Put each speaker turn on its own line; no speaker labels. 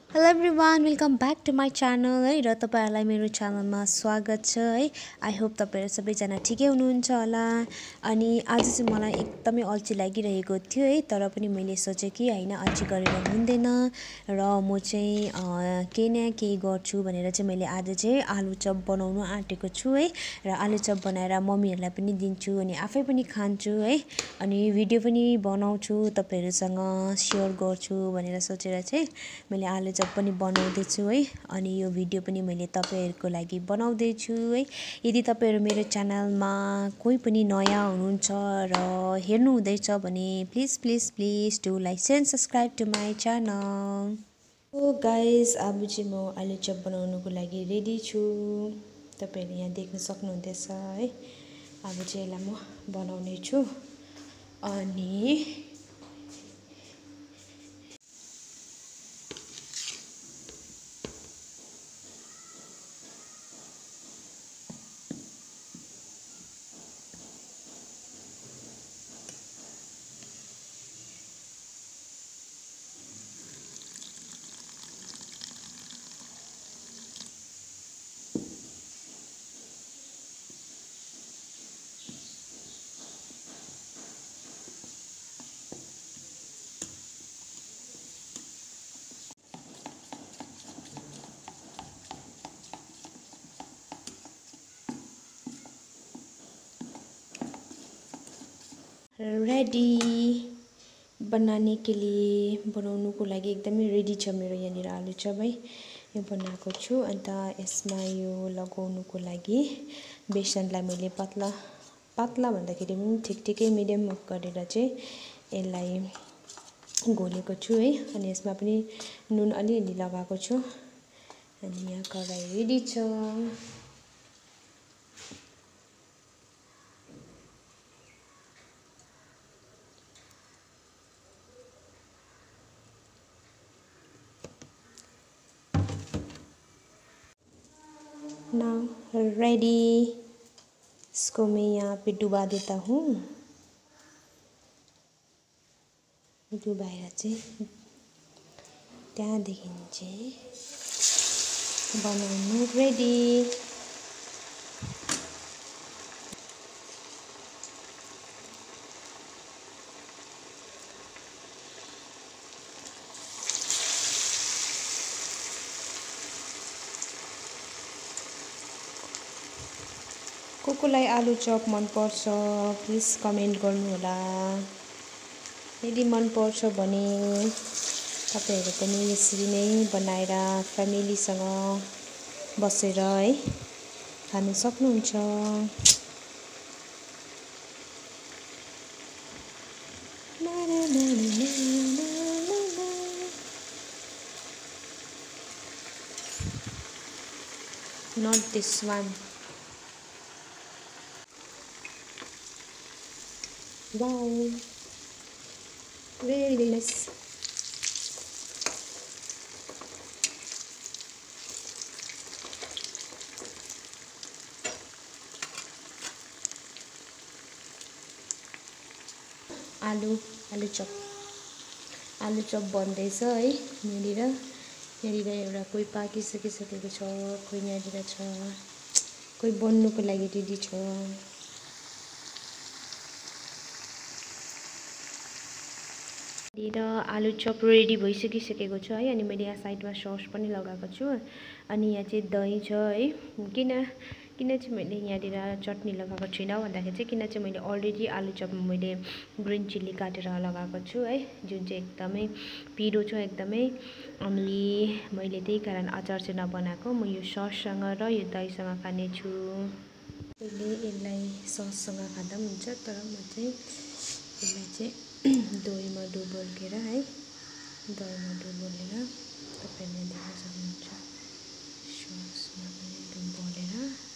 Hello everyone welcome back to my channel है र तपाईँहरूलाई मेरो च्यानलमा स्वागत छ है। आई होप तपाईँहरू सबैजना ठिकै हुनुहुन्छ होला। अनि आज चाहिँ मलाई एकदमै अल्छी लागिरहेको थियो है, तर पनि मैले सोचेँ कि होइन अल्छी गरेर हुँदैन र म चाहिँ केही न केही गर्छु भनेर चाहिँ मैले आज चाहिँ आलु चप बनाउनु आँटेको छु है। र आलु चप बनाएर मम्मीहरूलाई पनि दिन्छु अनि आफै पनि खान्छु है। अनि भिडियो पनि बनाउँछु तपाईँहरूसँग सेयर गर्छु भनेर सोचेर चाहिँ मैले आलु चप पनि बनाउँदैछु है। अनि यो भिडियो पनि मैले तपाईँहरूको लागि बनाउँदैछु है। यदि तपाईँहरू मेरो च्यानलमा कोही पनि नयाँ हुनुहुन्छ र हेर्नु हुँदैछ भने please please please do like and subscribe to my channel. हो गाइज, अब चाहिँ म आलु चप बनाउनुको लागि रेडी छु। तपाईँहरूले यहाँ देख्न सक्नुहुँदैछ है। अब चाहिँ यसलाई म बनाउने छु। अनि रेडी बनाने के लिए बनाउनुको लागि एकदमै रेडी छ मेरो यहाँनिर आलु चप है। यो बनाएको छु। अन्त यसमा यो लगाउनुको लागि बेसनलाई मैले पातला पातला भन्दाखेरि पनि ठिकै मिडियम गरेर चाहिँ यसलाई घोलेको छु है। अनि यसमा पनि नुन अलिअलि लगाएको छु। अनि यहाँ कराई रेडी छ। Now ready. इसको मैं यहाँ पे डुबा देता हूँ। डुबाएर चाहिँ त्यहाँदेखि चाहिँ बनाउनु रेडी। कोलाई आलु चप मनपर्छ प्लिज कमेन्ट गर्नुहोला। यदि मनपर्छ भने तपाईँहरू पनि यसरी नै बनाएर फ्यामिलीसँग बसेर है खान सक्नुहुन्छ। Not this one. Wow, really nice. आलु चप बन्दैछ है। यहाँनिर एउटा कोही पाकिसकिसकेको छ, कोही यहाँनिर छ, कोही बन्नुको लागि रेडी छ। र आलु चप रेडी भइसकिसकेको छ है। अनि मैले यहाँ साइडमा सस पनि लगाएको छु। अनि यहाँ चाहिँ दही छ है। किन चाहिँ मैले यहाँनिर चटनी लगाएको छुइनँ भन्दाखेरि चाहिँ किन चाहिँ मैले अलरेडी आलु चपमा मैले ग्रिन चिल्ली काटेर लगाएको छु है, जुन चाहिँ एकदमै पिरो छ, एकदमै। अनि मैले त्यही कारण अचार चाहिँ नबनाएको, म यो सससँग र यो दहीसँग खानेछु। पहिले यसलाई सससँग खाँदा पनि हुन्छ, तर म चाहिँ यसलाई चाहिँ दहीमा डुबोलेर है, दहीमा डुबोलेर तपाईँहरूले देख्न सक्नुहुन्छ। ससमा पनि डुबोलेर